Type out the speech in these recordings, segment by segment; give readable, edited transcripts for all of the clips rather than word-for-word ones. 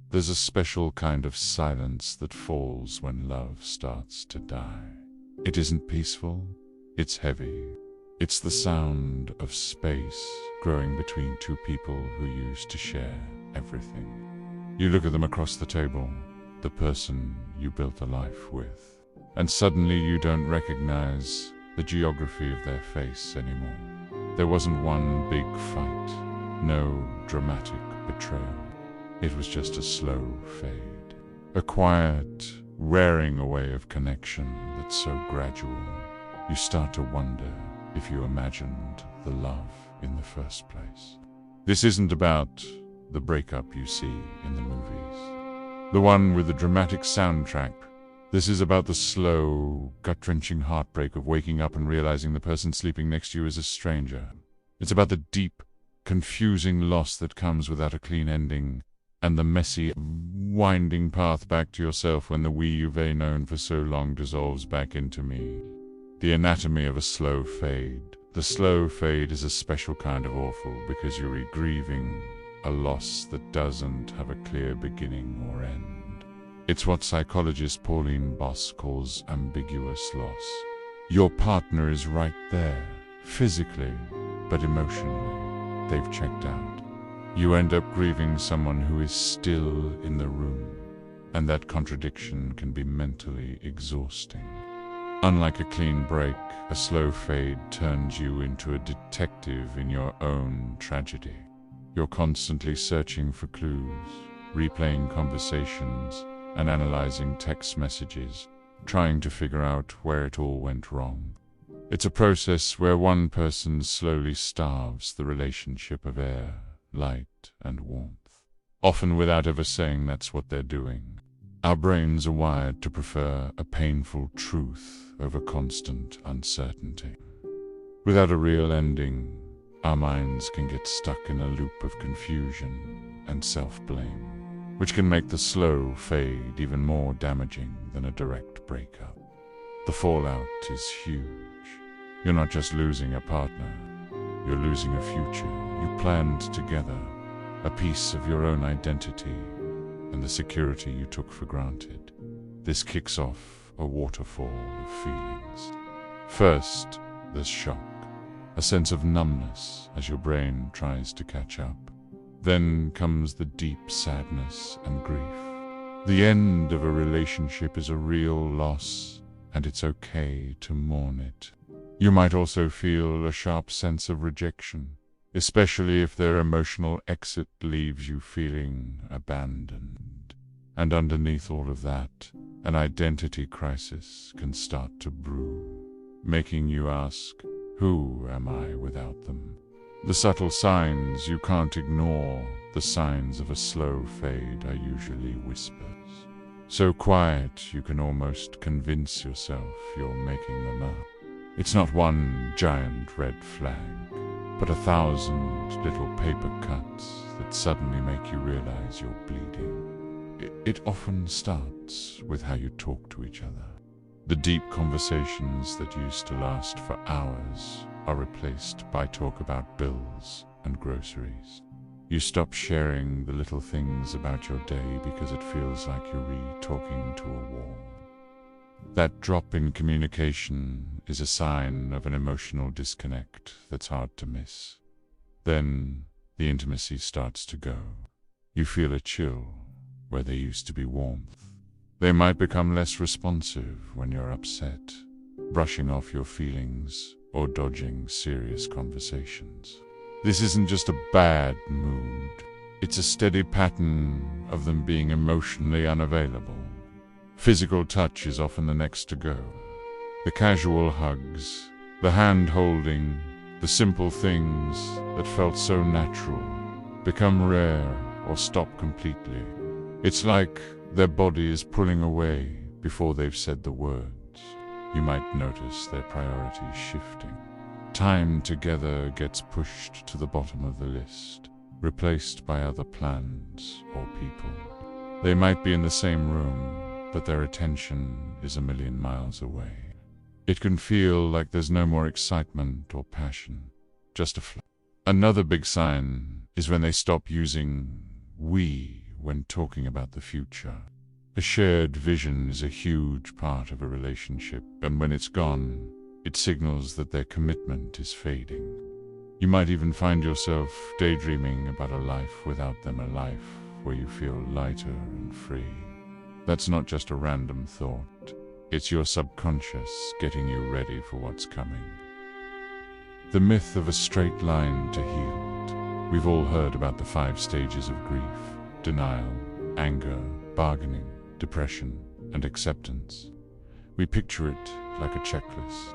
There's a special kind of silence that falls when love starts to die. It isn't peaceful, it's heavy. It's the sound of space growing between two people who used to share everything. You look at them across the table, the person you built a life with, and suddenly you don't recognize the geography of their face anymore. There wasn't one big fight, no dramatic betrayal. It was just a slow fade, a quiet wearing away of connection that's so gradual. You start to wonder if you imagined the love in the first place. This isn't about the breakup you see in the movies, the one with the dramatic soundtrack. This is about the slow, gut-wrenching heartbreak of waking up and realizing the person sleeping next to you is a stranger. It's about the deep, confusing loss that comes without a clean ending, and the messy, winding path back to yourself when the we you've known for so long dissolves back into me. The anatomy of a slow fade. The slow fade is a special kind of awful because you're grieving a loss that doesn't have a clear beginning or end. It's what psychologist Pauline Boss calls ambiguous loss. Your partner is right there, physically, but emotionally, they've checked out. You end up grieving someone who is still in the room, and that contradiction can be mentally exhausting. Unlike a clean break, a slow fade turns you into a detective in your own tragedy. You're constantly searching for clues, replaying conversations, and analyzing text messages, trying to figure out where it all went wrong. It's a process where one person slowly starves the relationship of air, light, and warmth, often without ever saying that's what they're doing. Our brains are wired to prefer a painful truth over constant uncertainty. Without a real ending, our minds can get stuck in a loop of confusion and self-blame, which can make the slow fade even more damaging than a direct breakup. The fallout is huge. You're not just losing a partner, you're losing a future you planned together, a piece of your own identity, and the security you took for granted. This kicks off a waterfall of feelings. First, there's shock, a sense of numbness as your brain tries to catch up. Then comes the deep sadness and grief. The end of a relationship is a real loss, and it's okay to mourn it. You might also feel a sharp sense of rejection, especially if their emotional exit leaves you feeling abandoned. And underneath all of that, an identity crisis can start to brew, making you ask, who am I without them? The subtle signs you can't ignore, the signs of a slow fade, are usually whispers. So quiet you can almost convince yourself you're making them up. It's not one giant red flag, but 1,000 little paper cuts that suddenly make you realize you're bleeding. It often starts with how you talk to each other. The deep conversations that used to last for hours are replaced by talk about bills and groceries. You stop sharing the little things about your day because it feels like you're re-talking to a wall. That drop in communication is a sign of an emotional disconnect that's hard to miss. Then the intimacy starts to go. You feel a chill where there used to be warmth. They might become less responsive when you're upset, brushing off your feelings or dodging serious conversations. This isn't just a bad mood. It's a steady pattern of them being emotionally unavailable. Physical touch is often the next to go. The casual hugs, the hand-holding, the simple things that felt so natural become rare or stop completely. It's like their body is pulling away before they've said the words. You might notice their priorities shifting. Time together gets pushed to the bottom of the list, replaced by other plans or people. They might be in the same room, but their attention is a million miles away. It can feel like there's no more excitement or passion, just a flow. Another big sign is when they stop using we when talking about the future. A shared vision is a huge part of a relationship, and when it's gone, it signals that their commitment is fading. You might even find yourself daydreaming about a life without them, a life where you feel lighter and free. That's not just a random thought. It's your subconscious getting you ready for what's coming. The myth of a straight line to healed. We've all heard about the 5 stages of grief: denial, anger, bargaining, depression, and acceptance. We picture it like a checklist.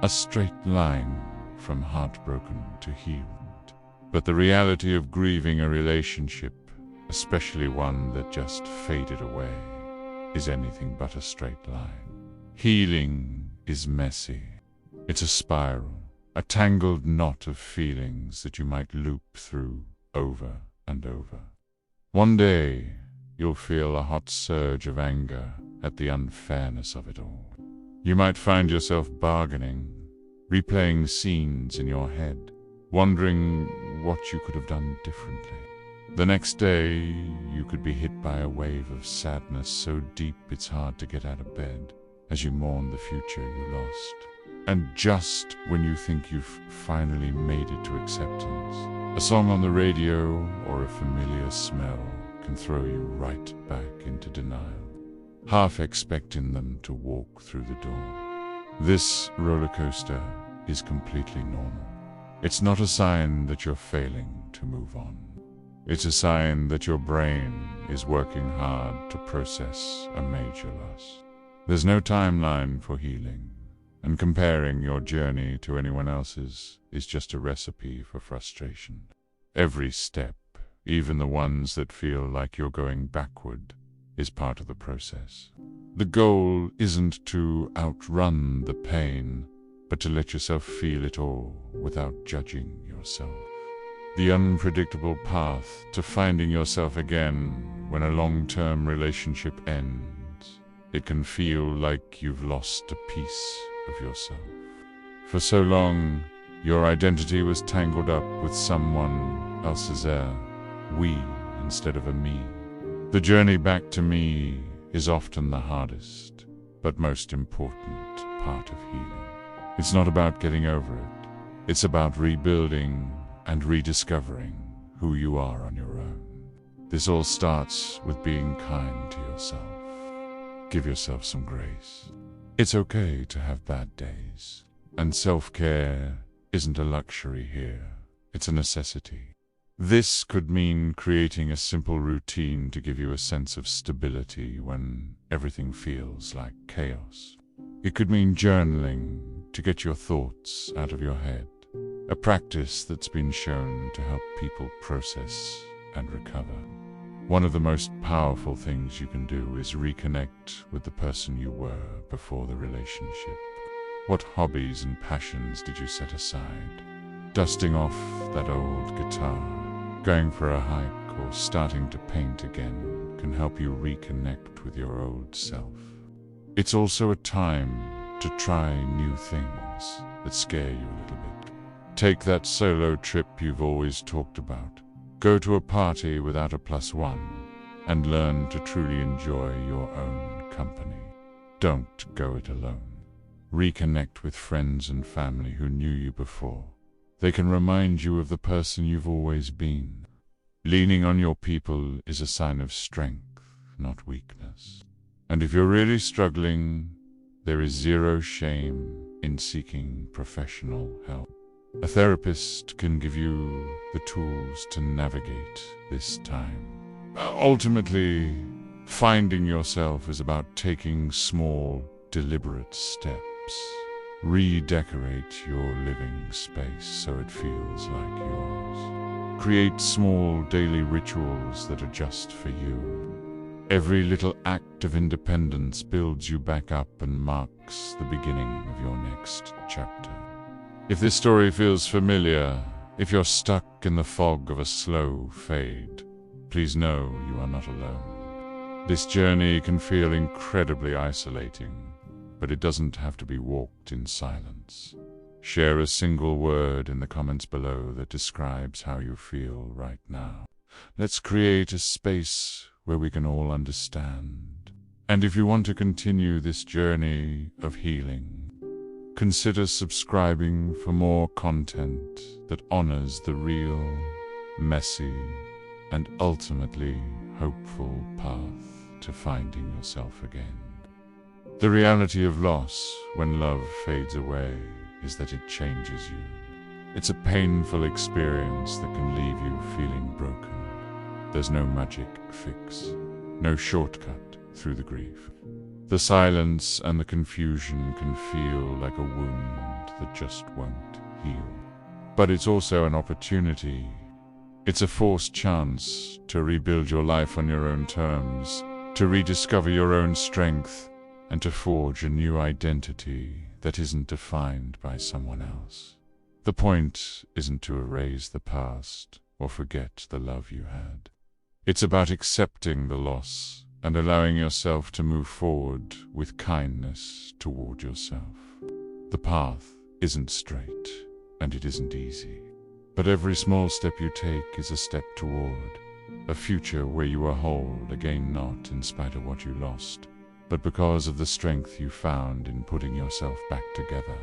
A straight line from heartbroken to healed. But the reality of grieving a relationship, especially one that just faded away, is anything but a straight line. Healing is messy. It's a spiral, a tangled knot of feelings that you might loop through over and over. One day, you'll feel a hot surge of anger at the unfairness of it all. You might find yourself bargaining, replaying scenes in your head, wondering what you could have done differently. The next day, you could be hit by a wave of sadness so deep it's hard to get out of bed as you mourn the future you lost. And just when you think you've finally made it to acceptance, a song on the radio or a familiar smell can throw you right back into denial, half expecting them to walk through the door. This roller coaster is completely normal. It's not a sign that you're failing to move on. It's a sign that your brain is working hard to process a major loss. There's no timeline for healing, and comparing your journey to anyone else's is just a recipe for frustration. Every step, even the ones that feel like you're going backward, is part of the process. The goal isn't to outrun the pain, but to let yourself feel it all without judging yourself. The unpredictable path to finding yourself again when a long-term relationship ends. It can feel like you've lost a piece of yourself. For so long, your identity was tangled up with someone else's we instead of a me. The journey back to me is often the hardest, but most important part of healing. It's not about getting over it. It's about rebuilding and rediscovering who you are on your own. This all starts with being kind to yourself. Give yourself some grace. It's okay to have bad days, and self-care isn't a luxury here. It's a necessity. This could mean creating a simple routine to give you a sense of stability when everything feels like chaos. It could mean journaling to get your thoughts out of your head, a practice that's been shown to help people process and recover. One of the most powerful things you can do is reconnect with the person you were before the relationship. What hobbies and passions did you set aside? Dusting off that old guitar, going for a hike, or starting to paint again can help you reconnect with your old self. It's also a time to try new things that scare you a little bit. Take that solo trip you've always talked about. Go to a party without a +1 and learn to truly enjoy your own company. Don't go it alone. Reconnect with friends and family who knew you before. They can remind you of the person you've always been. Leaning on your people is a sign of strength, not weakness. And if you're really struggling, there is zero shame in seeking professional help. A therapist can give you the tools to navigate this time. Ultimately, finding yourself is about taking small, deliberate steps. Redecorate your living space so it feels like yours. Create small daily rituals that are just for you. Every little act of independence builds you back up and marks the beginning of your next chapter. If this story feels familiar, if you're stuck in the fog of a slow fade, please know you are not alone. This journey can feel incredibly isolating, but it doesn't have to be walked in silence. Share a single word in the comments below that describes how you feel right now. Let's create a space where we can all understand. And if you want to continue this journey of healing, consider subscribing for more content that honors the real, messy, and ultimately hopeful path to finding yourself again. The reality of loss when love fades away is that it changes you. It's a painful experience that can leave you feeling broken. There's no magic fix, no shortcut through the grief. The silence and the confusion can feel like a wound that just won't heal. But it's also an opportunity. It's a forced chance to rebuild your life on your own terms, to rediscover your own strength, and to forge a new identity that isn't defined by someone else. The point isn't to erase the past or forget the love you had. It's about accepting the loss and allowing yourself to move forward with kindness toward yourself. The path isn't straight, and it isn't easy. But every small step you take is a step toward a future where you are whole again, not in spite of what you lost, but because of the strength you found in putting yourself back together.